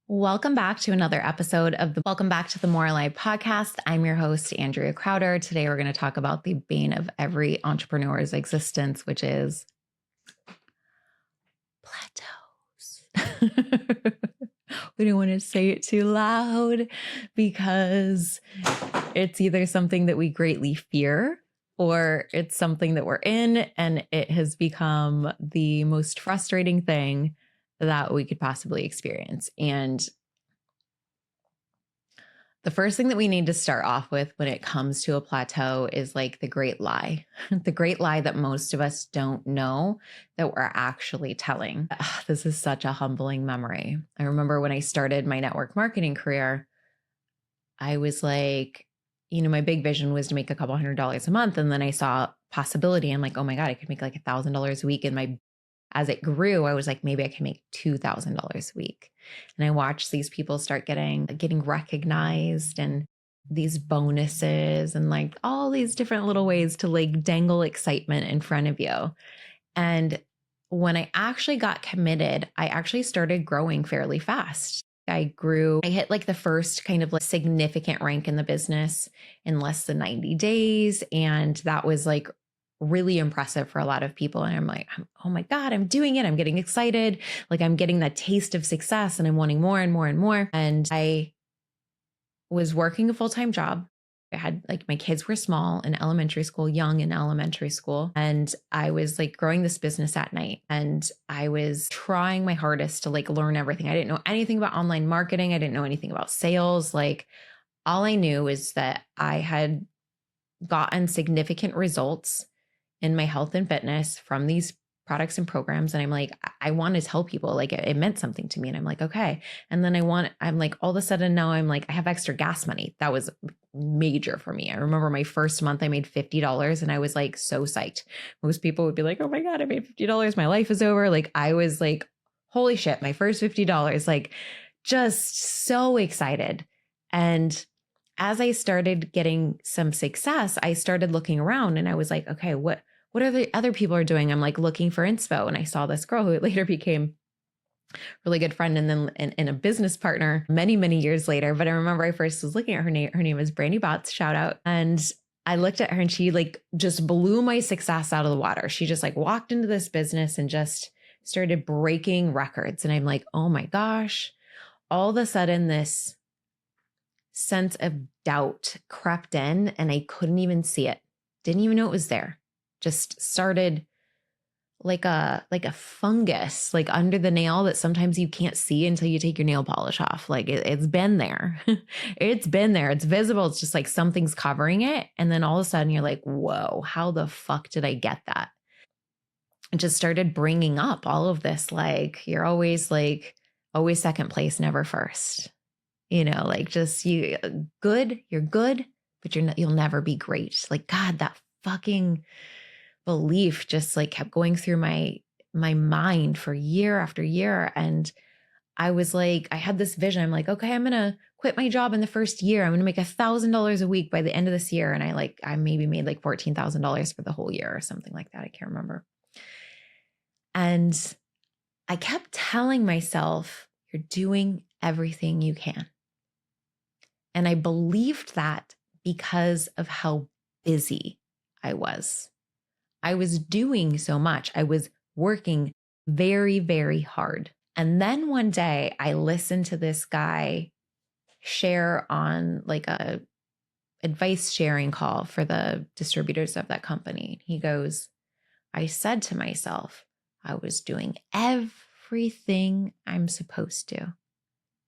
Welcome back to another episode of the Welcome Back to the More Alive podcast. I'm your host, Andrea Crowder. Today, we're going to talk about the bane of every entrepreneur's existence, which is plateaus. We don't want to say it too loud because it's either something that we greatly fear or it's something that we're in, and it has become the most frustrating thing that we could possibly experience. And the first thing that we need to start off with when it comes to a plateau is like the great lie, the great lie that most of us don't know that we're actually telling. This is such a humbling memory. I remember when I started my network marketing career, I was like, my big vision was to make a couple $100s a month. And then I saw possibility. I'm like, oh my God, I could make like $1,000 a week. And as it grew, I was like, maybe I can make $2,000 a week. And I watched these people start getting recognized and these bonuses and like all these different little ways to like dangle excitement in front of you. And when I actually got committed, I actually started growing fairly fast. I hit like the first kind of like significant rank in the business in less than 90 days. And that was like really impressive for a lot of people. And I'm like, oh my God, I'm doing it. I'm getting excited. Like I'm getting that taste of success and I'm wanting more and more and more. And I was working a full-time job. I had like my kids were small in elementary school, young in elementary school. And I was like growing this business at night and I was trying my hardest to like learn everything. I didn't know anything about online marketing. I didn't know anything about sales. Like all I knew is that I had gotten significant results in my health and fitness from these products and programs. And I'm like, I want to tell people like it meant something to me. And I'm like, okay. And then I'm like, all of a sudden now I'm like, I have extra gas money. That was major for me. I remember my first month I made $50 and I was like so psyched. Most people would be like, oh my God, I made $50. My life is over. Like I was like, holy shit, my first $50, like just so excited. And as I started getting some success, I started looking around and I was like, okay, what are the other people are doing? I'm like looking for inspo. And I saw this girl who later became a really good friend and then and a business partner many, many years later. But I remember I first was looking at her name. Her name is Brandy Botts, shout out. And I looked at her and she like just blew my success out of the water. She just like walked into this business and just started breaking records. And I'm like, oh my gosh, all of a sudden this sense of doubt crept in and I couldn't even see it. Didn't even know it was there. Just started like a fungus, like under the nail that sometimes you can't see until you take your nail polish off. Like it's been there. It's been there. It's visible. It's just like something's covering it. And then all of a sudden you're like, whoa, how the fuck did I get that? It just started bringing up all of this. Like always second place, never first. Like just you're good, but you'll never be great. Like, God, that fucking belief just like kept going through my mind for year after year. And I was like, I had this vision. I'm like, okay, I'm going to quit my job in the first year. I'm going to make $1,000 a week by the end of this year. And I maybe made like $14,000 for the whole year or something like that. I can't remember. And I kept telling myself, you're doing everything you can. And I believed that because of how busy I was. I was doing so much. I was working very, very hard. And then one day I listened to this guy share on like a advice sharing call for the distributors of that company. He goes, I said to myself, I was doing everything I'm supposed to,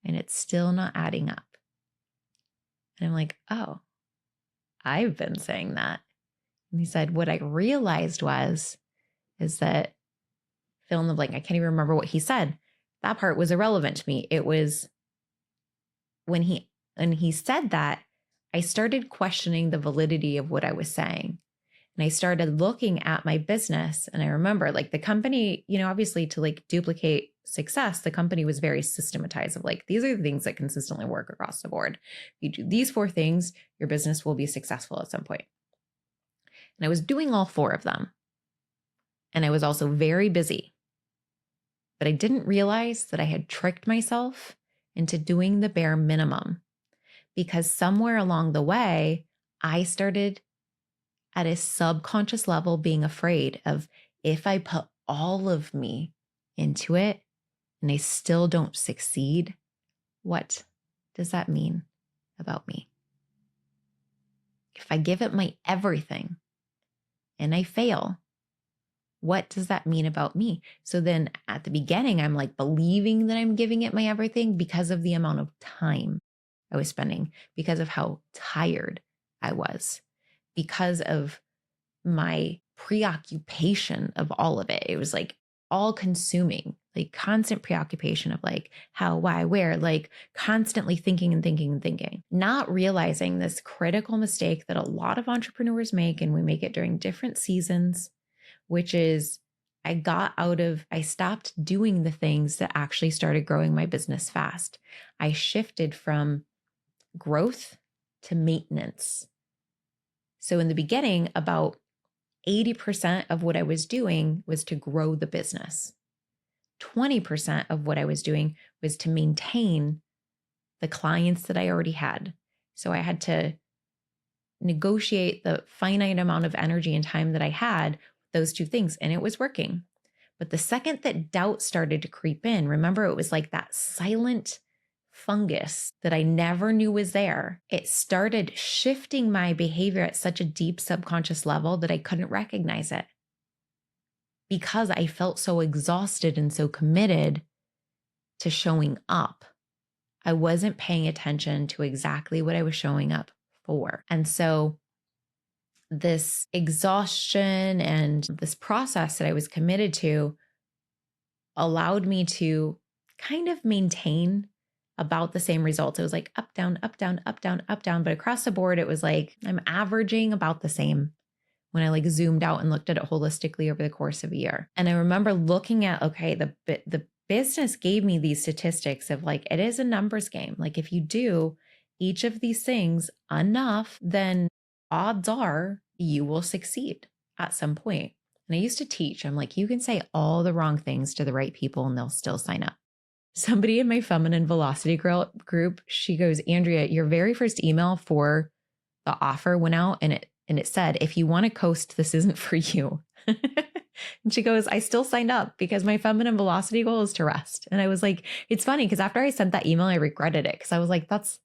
and it's still not adding up. And I'm like, oh, I've been saying that. And he said, what I realized is that fill in the blank. I can't even remember what he said. That part was irrelevant to me. It was when he said that, I started questioning the validity of what I was saying. And I started looking at my business. And I remember like the company, obviously to like duplicate success, the company was very systematized of like, these are the things that consistently work across the board. If you do these 4 things, your business will be successful at some point. And I was doing all 4 of them. And I was also very busy. But I didn't realize that I had tricked myself into doing the bare minimum, because somewhere along the way, I started at a subconscious level being afraid of, if I put all of me into it and I still don't succeed, what does that mean about me? If I give it my everything and I fail, what does that mean about me? So then at the beginning, I'm like believing that I'm giving it my everything because of the amount of time I was spending, because of how tired I was, because of my preoccupation of all of it. It was like all consuming, like constant preoccupation of like how, why, where, like constantly thinking and thinking and thinking, not realizing this critical mistake that a lot of entrepreneurs make, and we make it during different seasons, which is I stopped doing the things that actually started growing my business fast. I shifted from growth to maintenance. So in the beginning, about 80% of what I was doing was to grow the business. 20% of what I was doing was to maintain the clients that I already had. So I had to negotiate the finite amount of energy and time that I had, those two things, and it was working. But the second that doubt started to creep in, remember, it was like that silent fungus that I never knew was there. It started shifting my behavior at such a deep subconscious level that I couldn't recognize it, because I felt so exhausted and so committed to showing up. I wasn't paying attention to exactly what I was showing up for. And so this exhaustion and this process that I was committed to allowed me to kind of maintain about the same results. It was like up, down, up, down, up, down, up, down. But across the board, it was like I'm averaging about the same when I like zoomed out and looked at it holistically over the course of a year. And I remember looking at, okay, the business gave me these statistics of like, it is a numbers game. Like if you do each of these things enough, then odds are you will succeed at some point. And I used to teach, I'm like, you can say all the wrong things to the right people and they'll still sign up. Somebody in my feminine velocity girl group, she goes, Andrea, your very first email for the offer went out and it said, if you want to coast, this isn't for you. And she goes, I still signed up because my feminine velocity goal is to rest. And I was like, it's funny because after I sent that email, I regretted it because I was like, that's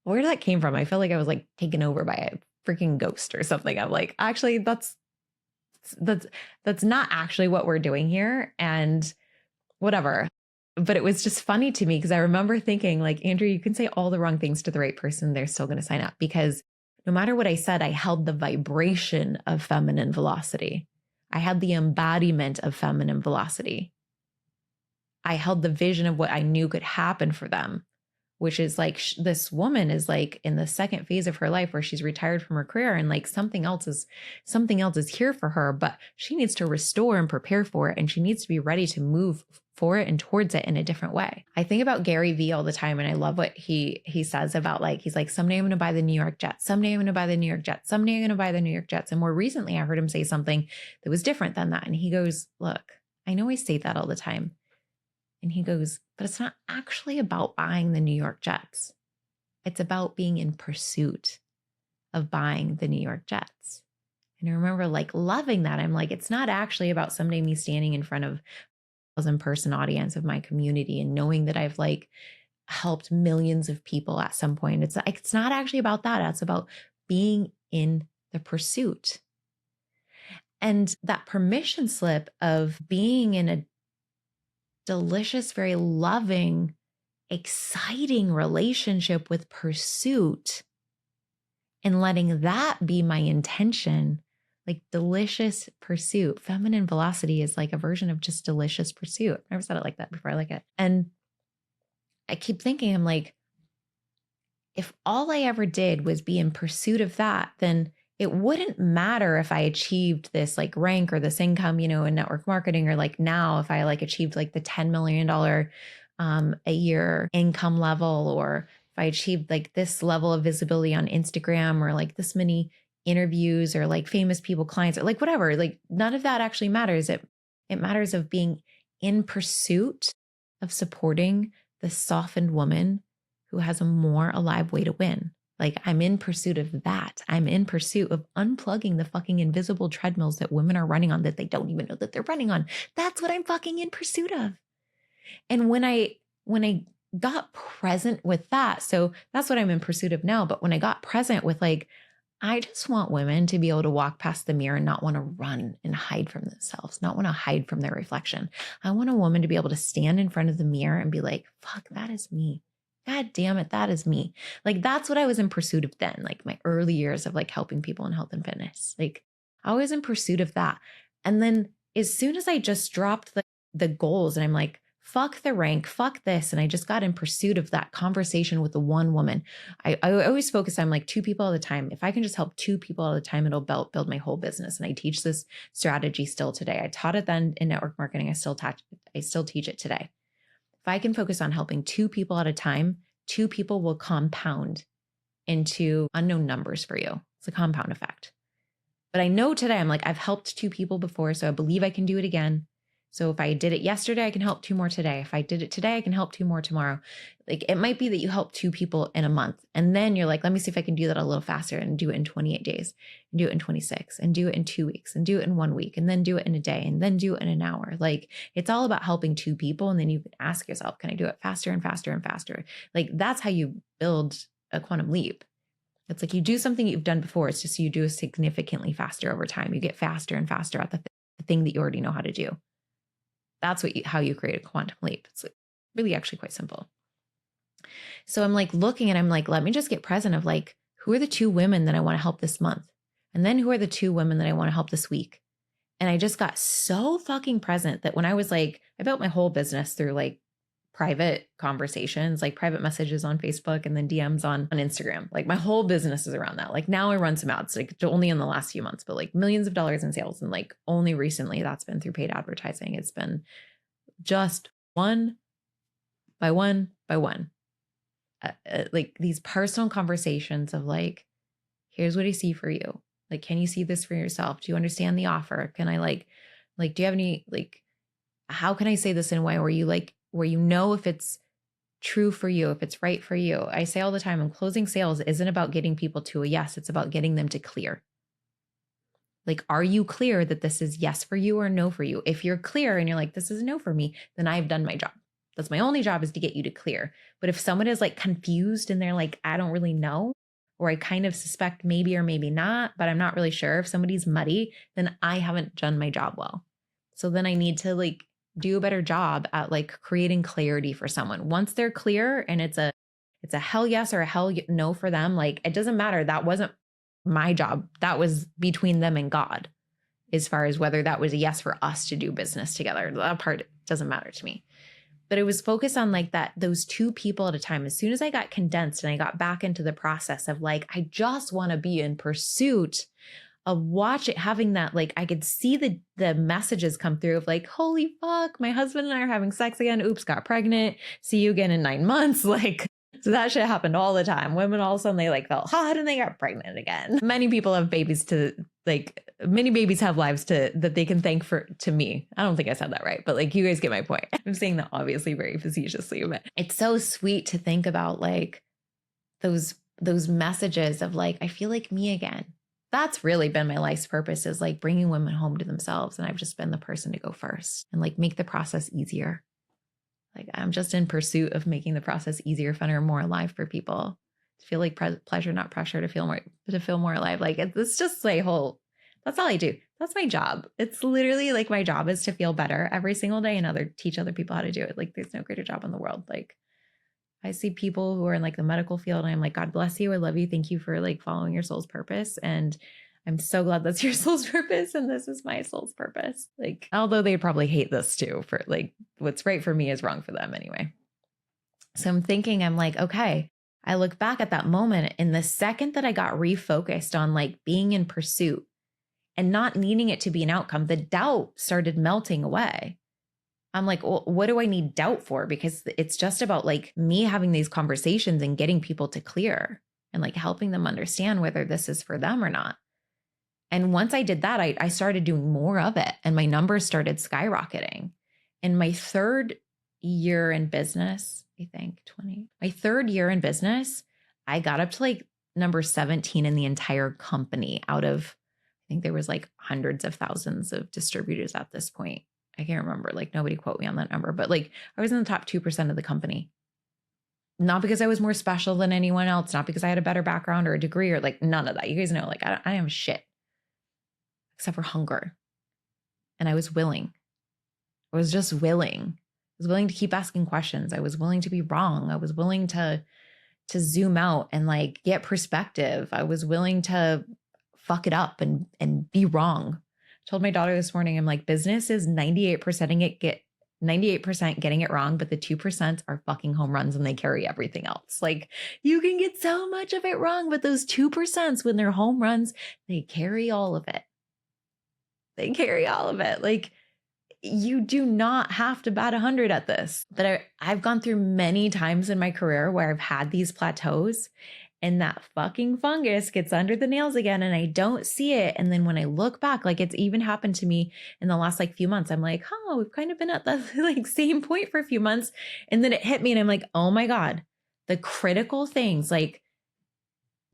where that came from. I felt like I was like taken over by a freaking ghost or something. I'm like, actually, that's not actually what we're doing here. And whatever. But it was just funny to me because I remember thinking like, Andrew, you can say all the wrong things to the right person. They're still going to sign up, because no matter what I said, I held the vibration of feminine velocity. I had the embodiment of feminine velocity. I held the vision of what I knew could happen for them, which is like this woman is like in the second phase of her life where she's retired from her career and like something else is here for her, but she needs to restore and prepare for it. And she needs to be ready to move for it and towards it in a different way. I think about Gary Vee all the time. And I love what he says about like, he's like, someday I'm going to buy the New York Jets. Someday I'm going to buy the New York Jets. Someday I'm going to buy the New York Jets. And more recently, I heard him say something that was different than that. And he goes, look, I know I say that all the time. And he goes, but it's not actually about buying the New York Jets. It's about being in pursuit of buying the New York Jets. And I remember like loving that. I'm like, it's not actually about someday me standing in front of 1,000-person audience of my community and knowing that I've like helped millions of people at some point. It's not actually about that. It's about being in the pursuit. And that permission slip of being in a delicious, very loving, exciting relationship with pursuit and letting that be my intention, like delicious pursuit. Feminine velocity is like a version of just delicious pursuit. I never said it like that before. I like it. And I keep thinking, I'm like, if all I ever did was be in pursuit of that, then it wouldn't matter if I achieved this like rank or this income, in network marketing, or like now if I like achieved like the $10 million a year income level, or if I achieved like this level of visibility on Instagram, or like this many interviews, or like famous people, clients, or like whatever, like none of that actually matters. It matters of being in pursuit of supporting the softened woman who has a more alive way to win. Like, I'm in pursuit of that. I'm in pursuit of unplugging the fucking invisible treadmills that women are running on that they don't even know that they're running on. That's what I'm fucking in pursuit of. And when I got present with that, so that's what I'm in pursuit of now. But when I got present with like, I just want women to be able to walk past the mirror and not want to run and hide from themselves, not want to hide from their reflection. I want a woman to be able to stand in front of the mirror and be like, fuck, that is me. God damn it, that is me. Like, that's what I was in pursuit of then, like my early years of like helping people in health and fitness. Like, I was in pursuit of that. And then as soon as I just dropped the goals and I'm like, fuck the rank, fuck this. And I just got in pursuit of that conversation with the one woman. I always focus on like 2 people at a time. If I can just help 2 people at a time, it'll build my whole business. And I teach this strategy still today. I taught it then in network marketing. I still teach it today. If I can focus on helping 2 people at a time, 2 people will compound into unknown numbers for you. It's a compound effect. But I know today, I'm like, I've helped 2 people before, so I believe I can do it again. So if I did it yesterday, I can help 2 more today. If I did it today, I can help 2 more tomorrow. Like, it might be that you help 2 people in a month. And then you're like, let me see if I can do that a little faster and do it in 28 days and do it in 26 and do it in 2 weeks and do it in 1 week and then do it in a day and then do it in an hour. Like, it's all about helping 2 people. And then you can ask yourself, can I do it faster and faster and faster? Like, that's how you build a quantum leap. It's like you do something you've done before. It's just you do it significantly faster over time. You get faster and faster at the thing that you already know how to do. That's how you create a quantum leap. It's really actually quite simple. So I'm like looking and I'm like, let me just get present of like, who are the 2 women that I want to help this month? And then who are the 2 women that I want to help this week? And I just got so fucking present that when I was like, I built my whole business through like private conversations, like private messages on Facebook and then DMs on Instagram. Like, my whole business is around that. Like, now I run some ads, like only in the last few months, but like millions of dollars in sales. And like only recently that's been through paid advertising. It's been just one by one by one. Like these personal conversations of like, here's what I see for you. Like, can you see this for yourself? Do you understand the offer? Can I like, do you have any, like, how can I say this in a way where you know if it's true for you, if it's right for you? I say all the time, and closing sales isn't about getting people to a yes. It's about getting them to clear. Like, are you clear that this is yes for you or no for you? If you're clear and you're like, this is no for me, then I've done my job. That's my only job, is to get you to clear. But if someone is like confused and they're like, I don't really know, or I kind of suspect maybe or maybe not, but I'm not really sure, if somebody's muddy, then I haven't done my job well. So then I need to like do a better job at like creating clarity for someone. Once they're clear and it's a hell yes or a hell no for them, like, it doesn't matter. That wasn't my job. That was between them and God, as far as whether that was a yes for us to do business together. That part doesn't matter to me. But it was focused on like those 2 people at a time. As soon as I got condensed and I got back into the process of like, I just want to be in pursuit of having that, like, I could see the messages come through of like, holy fuck, my husband and I are having sex again. Oops, got pregnant. See you again in 9 months. Like, so that shit happened all the time. Women all of a sudden, they like felt hot and they got pregnant again. Many people have babies many babies have lives that they can thank to me. I don't think I said that right, but like, you guys get my point. I'm saying that obviously very facetiously, but it's so sweet to think about like those messages of like, I feel like me again. That's really been my life's purpose, is like bringing women home to themselves. And I've just been the person to go first and like make the process easier. Like, I'm just in pursuit of making the process easier, funner, more alive for people, to feel like pleasure, not pressure, to feel more alive. Like, it's just my whole, that's all I do. That's my job. It's literally like, my job is to feel better every single day and teach other people how to do it. Like, there's no greater job in the world. Like, I see people who are in like the medical field and I'm like, God bless you. I love you. Thank you for like following your soul's purpose. And I'm so glad that's your soul's purpose. And this is my soul's purpose. Like, although they probably hate this too, for like, what's right for me is wrong for them anyway. So I'm like, okay, I look back at that moment, in the second that I got refocused on like being in pursuit and not needing it to be an outcome, the doubt started melting away. I'm like, well, what do I need doubt for? Because it's just about like me having these conversations and getting people to clear and like helping them understand whether this is for them or not. And once I did that, I started doing more of it and my numbers started skyrocketing. In my 3rd year in business, I think 20. My third year in business, I got up to like number 17 in the entire company out of, I think there was like hundreds of thousands of distributors at this point. I can't remember, like nobody quote me on that number, but like I was in the top 2% of the company. Not because I was more special than anyone else, not because I had a better background or a degree or like none of that. You guys know, like I am shit except for hunger. And I was willing. I was just willing. I was willing to keep asking questions. I was willing to be wrong. I was willing to zoom out and like get perspective. I was willing to fuck it up and be wrong. I told my daughter this morning, I'm like, business is 98% getting it wrong, but the 2% are fucking home runs and they carry everything else. Like you can get so much of it wrong, but those 2% when they're home runs, they carry all of it. They carry all of it. Like you do not have to bat 100 at this. But I've gone through many times in my career where I've had these plateaus and that fucking fungus gets under the nails again and I don't see it. And then when I look back, like it's even happened to me in the last like few months, I'm like, oh, we've kind of been at the like same point for a few months. And then it hit me and I'm like, oh my God, the critical things like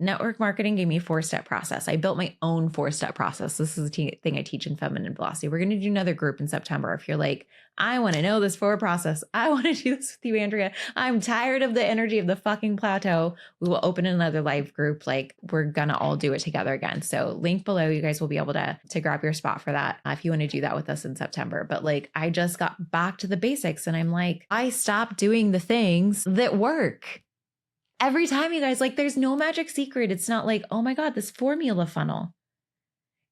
network marketing gave me a 4-step process. I built my own 4-step process. This is the thing I teach in Feminine Velocity. We're going to do another group in September. If you're like, I want to know this 4 process. I want to do this with you, Andrea. I'm tired of the energy of the fucking plateau. We will open another live group. Like we're going to all do it together again. So link below, you guys will be able to grab your spot for that if you want to do that with us in September. But like, I just got back to the basics and I'm like, I stopped doing the things that work. Every time, you guys, like there's no magic secret. It's not like, oh my God, this formula funnel.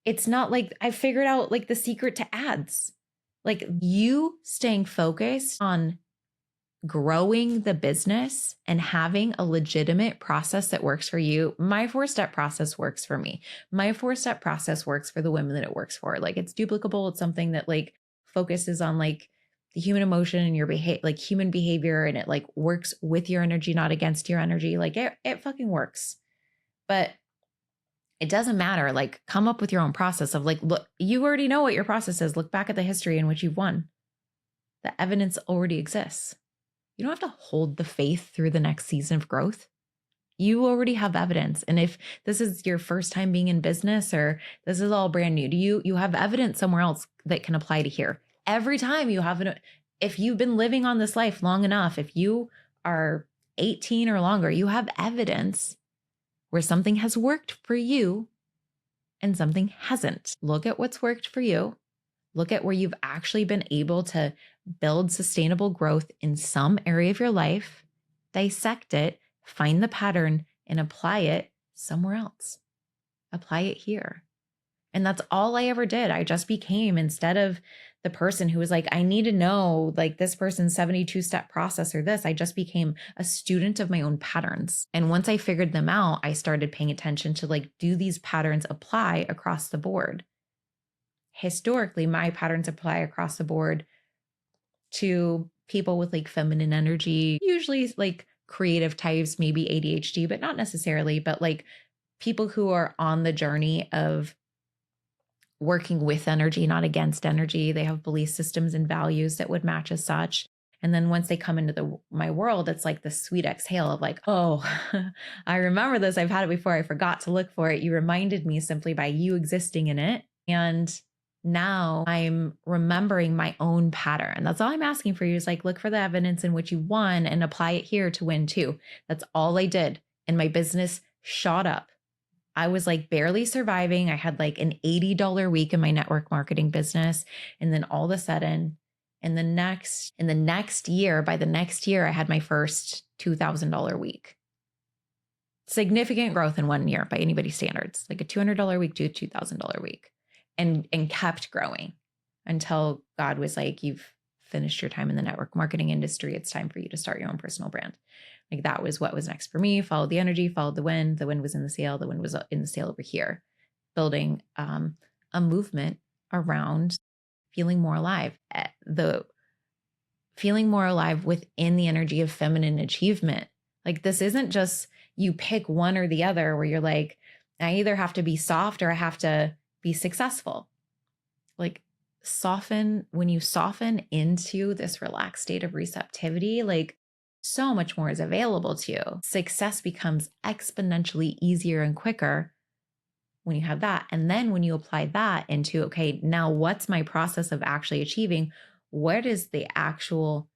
It's not like I figured out like the secret to ads. Like you staying focused on growing the business and having a legitimate process that works for you. My 4-step process works for me. My 4-step process works for the women that it works for. Like it's duplicable. It's something that like focuses on like the human emotion and your behavior, like human behavior, and it like works with your energy, not against your energy. Like it fucking works. But it doesn't matter. Like come up with your own process of like, look, you already know what your process is. Look back at the history in which you've won. The evidence already exists. You don't have to hold the faith through the next season of growth. You already have evidence. And if this is your first time being in business or this is all brand new to you, you have evidence somewhere else that can apply to here. Every time you have if you've been living on this life long enough, if you are 18 or longer, you have evidence where something has worked for you and something hasn't. Look at what's worked for you. Look at where you've actually been able to build sustainable growth in some area of your life, dissect it, find the pattern, and apply it somewhere else. Apply it here. And that's all I ever did. I just became, instead of the person who was like, I need to know like this person's 72-step process or this, I just became a student of my own patterns. And once I figured them out, I started paying attention to like, do these patterns apply across the board? Historically, my patterns apply across the board to people with like feminine energy, usually like creative types, maybe ADHD, but not necessarily, but like people who are on the journey of working with energy, not against energy. They have belief systems and values that would match as such. And then once they come into my world, it's like the sweet exhale of like, oh, I remember this. I've had it before. I forgot to look for it. You reminded me simply by you existing in it. And now I'm remembering my own pattern. That's all I'm asking for you is like, look for the evidence in which you won and apply it here to win too. That's all I did. And my business shot up. I was like barely surviving. I had like an $80 week in my network marketing business. And then all of a sudden, by the next year, I had my first $2,000 week. Significant growth in 1 year by anybody's standards, like a $200 week to a $2,000 week, and kept growing until God was like, you've finished your time in the network marketing industry. It's time for you to start your own personal brand. Like that was what was next for me. Followed the energy, followed the wind. The wind was in the sail. The wind was in the sail over here, building a movement around feeling more alive. The feeling more alive within the energy of feminine achievement. Like this isn't just you pick one or the other where you're like, I either have to be soft or I have to be successful. Like when you soften into this relaxed state of receptivity, like so much more is available to you. Success becomes exponentially easier and quicker when you have that. And then when you apply that into, okay, now what's my process of actually achieving? What is the actual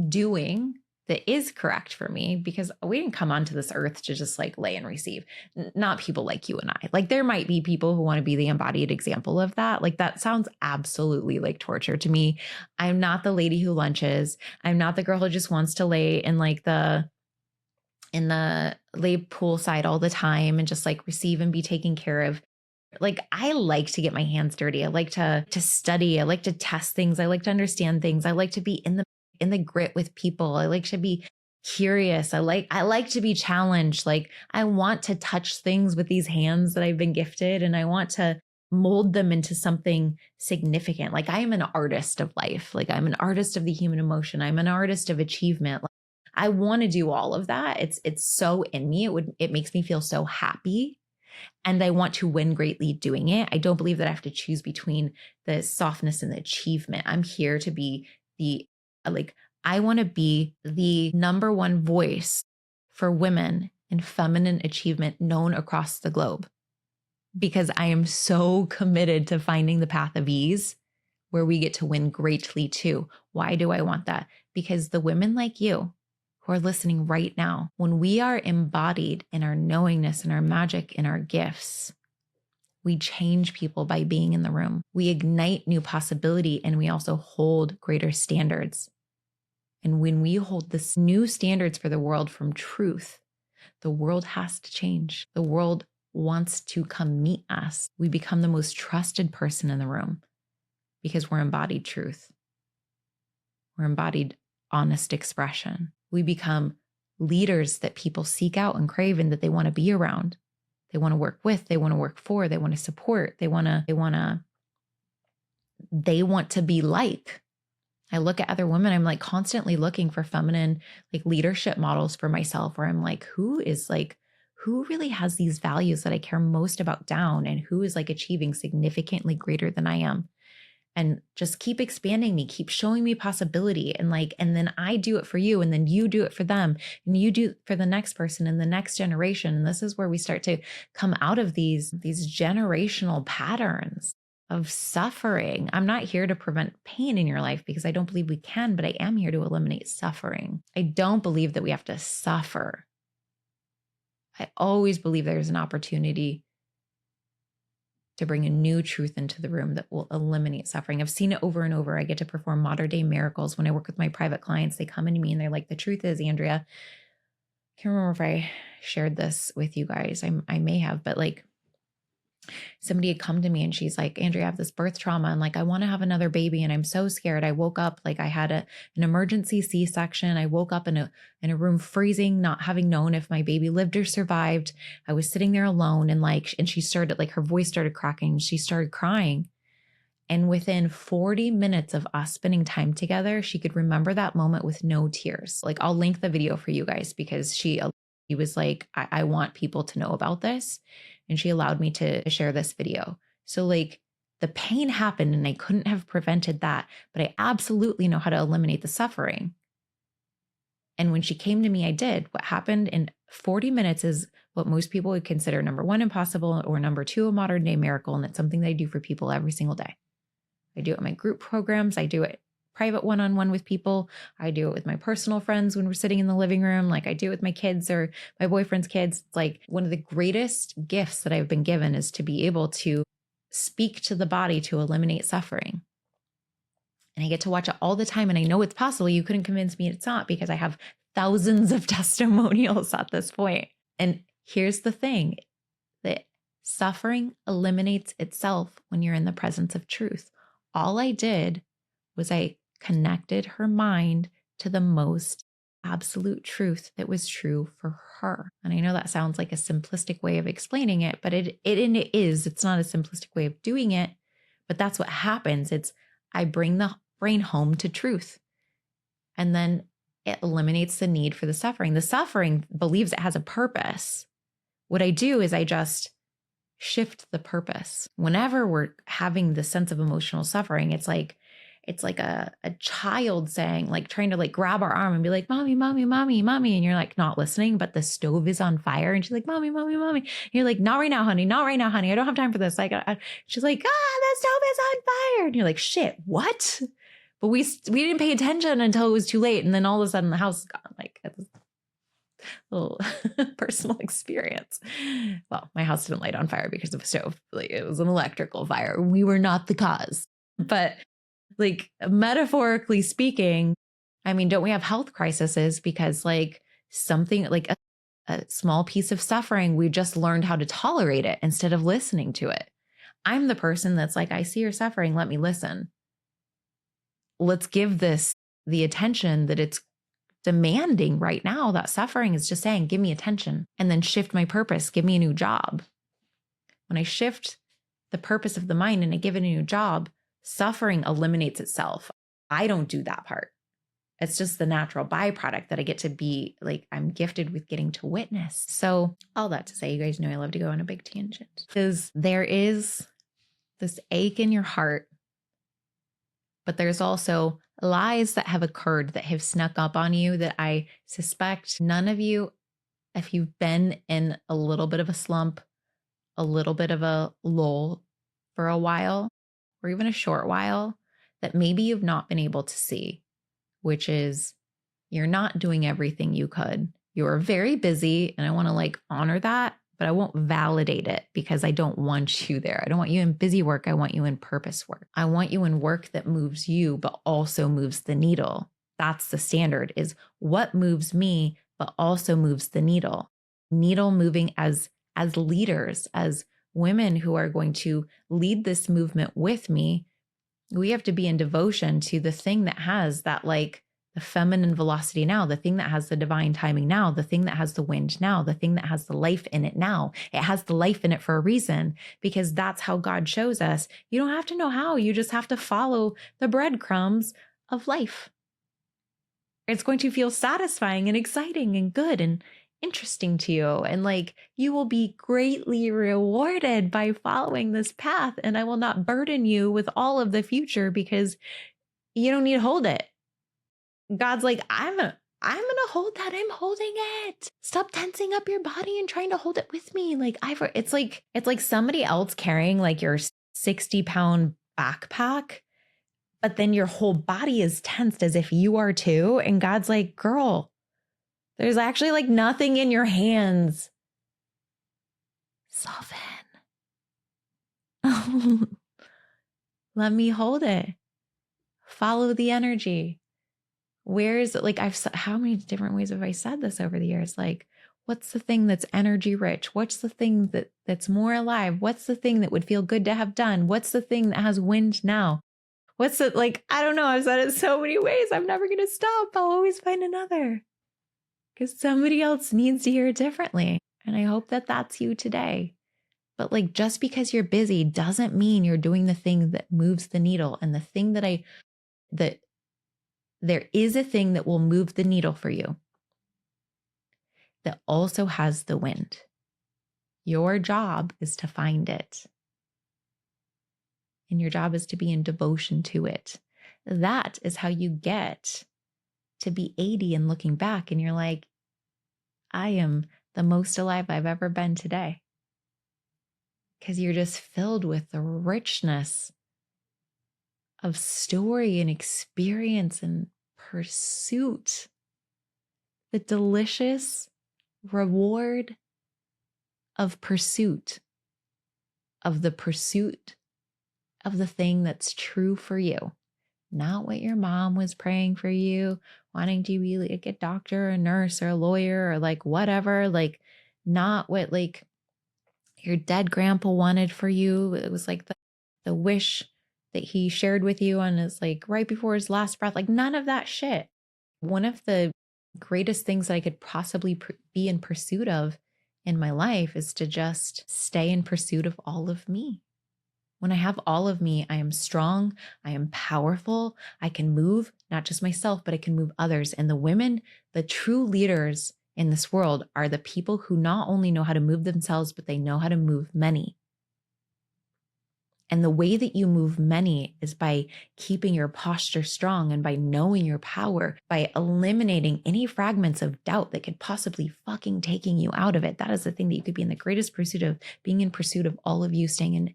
doing that is correct for me? Because we didn't come onto this earth to just like lay and receive. Not people like you and I. Like there might be people who want to be the embodied example of that. Like that sounds absolutely like torture to me. I'm not the lady who lunches. I'm not the girl who just wants to lay in like the lay poolside all the time and just like receive and be taken care of. Like I like to get my hands dirty. I like to study. I like to test things. I like to understand things. I like to be in the grit with people. I like to be curious. I like to be challenged. Like I want to touch things with these hands that I've been gifted, and I want to mold them into something significant. Like I am an artist of life. Like I'm an artist of the human emotion. I'm an artist of achievement. Like, I want to do all of that. It's so in me. It makes me feel so happy. And I want to win greatly doing it. I don't believe that I have to choose between the softness and the achievement. I'm here to be I want to be the number one voice for women in feminine achievement known across the globe, because I am so committed to finding the path of ease where we get to win greatly too. Why do I want that? Because the women like you who are listening right now, when we are embodied in our knowingness and our magic and our gifts, we change people by being in the room. We ignite new possibility, and we also hold greater standards. And when we hold this new standards for the world from truth, the world has to change. The world wants to come meet us. We become the most trusted person in the room because we're embodied truth. We're embodied honest expression. We become leaders that people seek out and crave and that they want to be around. They want to work with, they want to work for, they want to support, they want to be like. I look at other women, I'm like constantly looking for feminine like leadership models for myself, where I'm like, who really has these values that I care most about down, and who is like achieving significantly greater than I am? And just keep expanding me, keep showing me possibility. And then I do it for you, and then you do it for them, and you do it for the next person and the next generation. And this is where we start to come out of these generational patterns of suffering. I'm not here to prevent pain in your life, because I don't believe we can, but I am here to eliminate suffering. I don't believe that we have to suffer. I always believe there's an opportunity to bring a new truth into the room that will eliminate suffering. I've seen it over and over. I get to perform modern day miracles when I work with my private clients. They come into me and they're like, the truth is, Andrea, I can't remember if I shared this with you guys. I may have, but like somebody had come to me and she's like, Andrea, I have this birth trauma and like I want to have another baby and I'm so scared. I woke up like I had an emergency C-section. I woke up in a room freezing, not having known if my baby lived or survived. I was sitting there alone, and she started like her voice started cracking. She started crying. And within 40 minutes of us spending time together, she could remember that moment with no tears. Like I'll link the video for you guys, because she was like, I want people to know about this. And she allowed me to share this video. So like the pain happened and I couldn't have prevented that, but I absolutely know how to eliminate the suffering. And when she came to me, I did. What happened in 40 minutes is what most people would consider number one, impossible, or number two, a modern day miracle. And it's something that I do for people every single day. I do it in my group programs. I do it private one-on-one with people. I do it with my personal friends when we're sitting in the living room. Like I do it with my kids or my boyfriend's kids. It's like one of the greatest gifts that I've been given is to be able to speak to the body to eliminate suffering. And I get to watch it all the time. And I know it's possible. You couldn't convince me it's not, because I have thousands of testimonials at this point. And here's the thing, that suffering eliminates itself when you're in the presence of truth. All I did was I connected her mind to the most absolute truth that was true for her. And I know that sounds like a simplistic way of explaining it, but it is. It's not a simplistic way of doing it, but that's what happens. I bring the brain home to truth, and then it eliminates the need for the suffering. The suffering believes it has a purpose. What I do is I just shift the purpose. Whenever we're having the sense of emotional suffering, it's like it's like a child saying, like trying to like grab our arm and be like, mommy, mommy, mommy, mommy. And you're like not listening, but the stove is on fire. And she's like, mommy, mommy, mommy. And you're like, not right now, honey. Not right now, honey. I don't have time for this. She's like, the stove is on fire. And you're like, shit, what? But we didn't pay attention until it was too late. And then all of a sudden the house is gone. Like, it's a little personal experience. Well, my house didn't light on fire because of a stove. Like, it was an electrical fire. We were not the cause. But like, metaphorically speaking, I mean, don't we have health crises because like something like a small piece of suffering, we just learned how to tolerate it instead of listening to it. I'm the person that's like, I see you're suffering. Let me listen. Let's give this the attention that it's demanding right now. That suffering is just saying, give me attention, and then shift my purpose. Give me a new job. When I shift the purpose of the mind and I give it a new job, suffering eliminates itself. I don't do that part. It's just the natural byproduct that I get to be like, I'm gifted with getting to witness. So all that to say, you guys know I love to go on a big tangent because there is this ache in your heart, but there's also lies that have occurred that have snuck up on you that I suspect none of you, if you've been in a little bit of a slump, a little bit of a lull for a while, or even a short while, that maybe you've not been able to see, which is you're not doing everything you could. You're very busy, and I want to like honor that, but I won't validate it because I don't want you there. I don't want you in busy work. I want you in purpose work. I want you in work that moves you, but also moves the needle. That's the standard, is what moves me, but also moves the needle. Needle moving as leaders, as women who are going to lead this movement with me. We have to be in devotion to the thing that has that like the feminine velocity now, the thing that has the divine timing now, the thing that has the wind now, the thing that has the life in it now. It has the life in it for a reason, because that's how God shows us. You don't have to know how, you just have to follow the breadcrumbs of life. It's going to feel satisfying and exciting and good and interesting to you. And like, you will be greatly rewarded by following this path. And I will not burden you with all of the future because you don't need to hold it. God's like, I'm gonna hold that. I'm holding it. Stop tensing up your body and trying to hold it with me. Like it's like somebody else carrying like your 60-pound backpack, but then your whole body is tensed as if you are too. And God's like, girl, there's actually like nothing in your hands. Soften. Let me hold it. Follow the energy. Where is it? Like how many different ways have I said this over the years? Like, what's the thing that's energy rich? What's the thing that's more alive? What's the thing that would feel good to have done? What's the thing that has wind now? What's it like? I don't know. I've said it so many ways. I'm never going to stop. I'll always find another because somebody else needs to hear it differently. And I hope that that's you today. But like, just because you're busy doesn't mean you're doing the thing that moves the needle. And the thing that there is a thing that will move the needle for you that also has the wind. Your job is to find it. And your job is to be in devotion to it. That is how you get to be 80 and looking back and you're like, I am the most alive I've ever been today. Because you're just filled with the richness of story and experience and pursuit, the delicious reward of pursuit of the thing that's true for you, not what your mom was praying for you, wanting to be like a doctor or a nurse or a lawyer or like whatever, like not what like your dead grandpa wanted for you. It was like the wish that he shared with you on his like right before his last breath, like none of that shit. One of the greatest things that I could possibly be in pursuit of in my life is to just stay in pursuit of all of me. When I have all of me, I am strong, I am powerful, I can move not just myself, but I can move others. And the women, the true leaders in this world are the people who not only know how to move themselves, but they know how to move many. And the way that you move many is by keeping your posture strong and by knowing your power, by eliminating any fragments of doubt that could possibly fucking taking you out of it. That is the thing that you could be in the greatest pursuit of, being in pursuit of all of you staying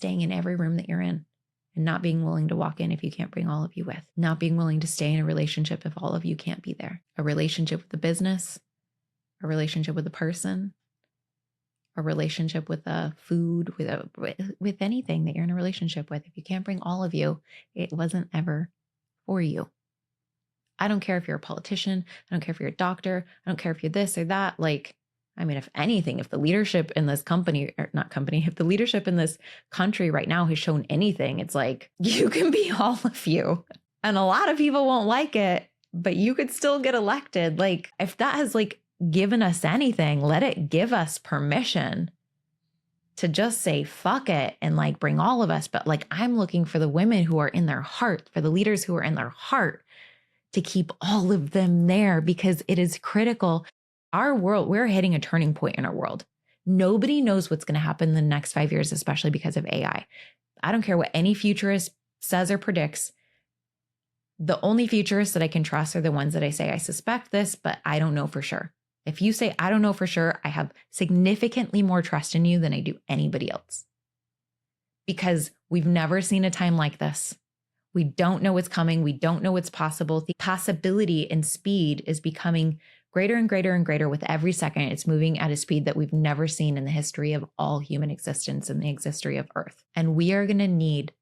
in every room that you're in and not being willing to walk in if you can't bring all of you with, not being willing to stay in a relationship if all of you can't be there, a relationship with the business, a relationship with a person, a relationship with a food, with anything that you're in a relationship with. If you can't bring all of you, it wasn't ever for you. I don't care if you're a politician. I don't care if you're a doctor. I don't care if you're this or that. Like, I mean, if anything, if the leadership in this company, or not company, if the leadership in this country right now has shown anything, it's like, you can be all of you. And a lot of people won't like it, but you could still get elected. Like, if that has like given us anything, let it give us permission to just say fuck it and like bring all of us. But like, I'm looking for the women who are in their heart, for the leaders who are in their heart, to keep all of them there, because it is critical. Our world, we're hitting a turning point in our world. Nobody knows what's going to happen in the next 5 years, especially because of AI. I don't care what any futurist says or predicts. The only futurists that I can trust are the ones that I say, I suspect this, but I don't know for sure. If you say, I don't know for sure, I have significantly more trust in you than I do anybody else. Because we've never seen a time like this. We don't know what's coming. We don't know what's possible. The possibility and speed is becoming greater and greater and greater with every second. It's moving at a speed that we've never seen in the history of all human existence and the history of Earth. And we are going to need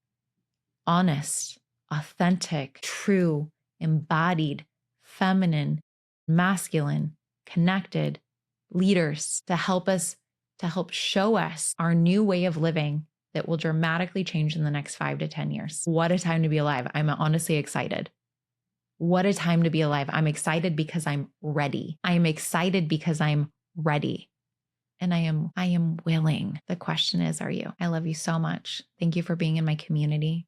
honest, authentic, true, embodied, feminine, masculine, connected leaders to help us, to help show us our new way of living that will dramatically change in the next 5 to 10 years. What a time to be alive. I'm honestly excited. What a time to be alive. I'm excited because I'm ready. I am excited because I'm ready. And I am willing. The question is, are you? I love you so much. Thank you for being in my community.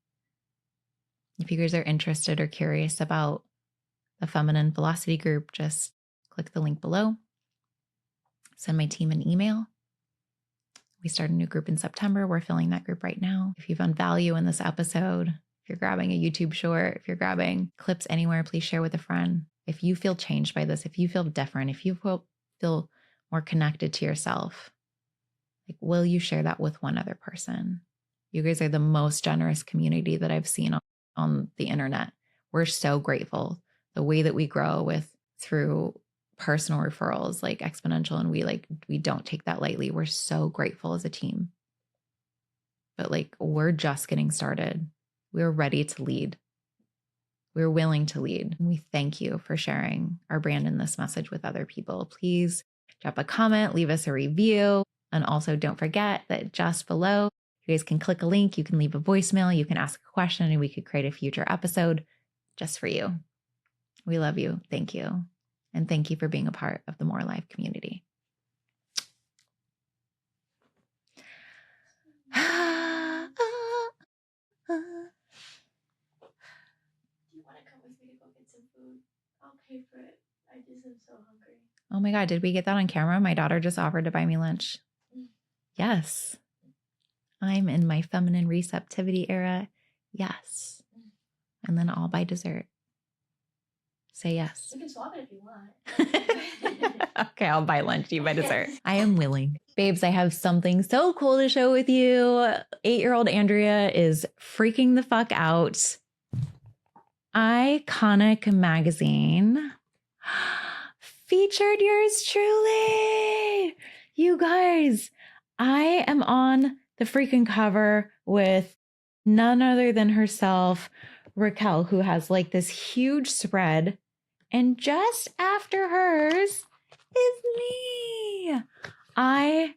If you guys are interested or curious about the Feminine Velocity group, just click the link below. Send my team an email. We start a new group in September. We're filling that group right now. If you found value in this episode, if you're grabbing a YouTube short, if you're grabbing clips anywhere, please share with a friend. If you feel changed by this, if you feel different, if you feel more connected to yourself, like, will you share that with one other person? You guys are the most generous community that I've seen on the internet. We're so grateful. The way that we grow through personal referrals, like exponential, and we don't take that lightly. We're so grateful as a team. But like, we're just getting started. We're ready to lead. We're willing to lead. And we thank you for sharing our brand and this message with other people. Please drop a comment, leave us a review. And also don't forget that just below, you guys can click a link, you can leave a voicemail, you can ask a question, and we could create a future episode just for you. We love you. Thank you. And thank you for being a part of the More Alive community. Do you want to come with me to go get some food? I'll pay for it. I just am so hungry. Oh my God, did we get that on camera? My daughter just offered to buy me lunch. Yes. I'm in my feminine receptivity era. Yes. And then I'll buy dessert. Say yes. You can swap it if you want. Okay, I'll buy lunch. You buy dessert. I am willing. Babes, I have something so cool to show with you. 8-year-old Andrea is freaking the fuck out. Iconic magazine featured yours truly. You guys, I am on the freaking cover with none other than herself, Raquel, who has like this huge spread. And just after hers is me. I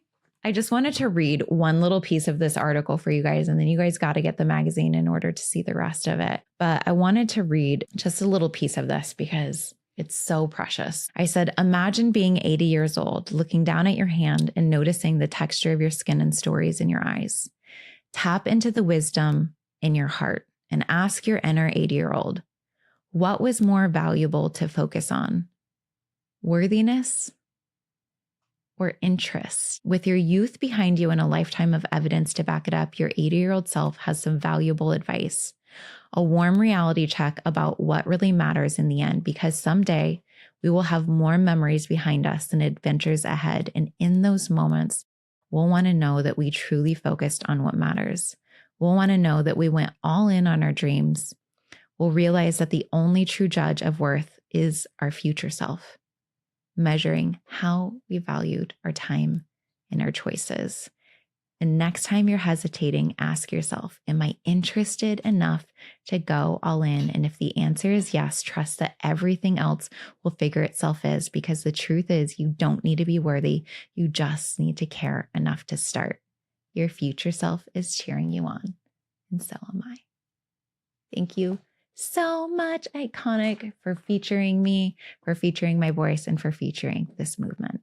just wanted to read one little piece of this article for you guys, and then you guys got to get the magazine in order to see the rest of it. But I wanted to read just a little piece of this because it's so precious. I said, imagine being 80 years old, looking down at your hand and noticing the texture of your skin and stories in your eyes. Tap into the wisdom in your heart and ask your inner 80-year-old, what was more valuable to focus on? Worthiness or interest? With your youth behind you and a lifetime of evidence to back it up, your 80-year-old self has some valuable advice. A warm reality check about what really matters in the end, because someday we will have more memories behind us than adventures ahead. And in those moments, we'll want to know that we truly focused on what matters. We'll want to know that we went all in on our dreams. We'll realize that the only true judge of worth is our future self, measuring how we valued our time and our choices. And next time you're hesitating, ask yourself, am I interested enough to go all in? And if the answer is yes, trust that everything else will figure itself out, because the truth is you don't need to be worthy. You just need to care enough to start. Your future self is cheering you on, and so am I. Thank you so much, Iconic, for featuring me, for featuring my voice, and for featuring this movement.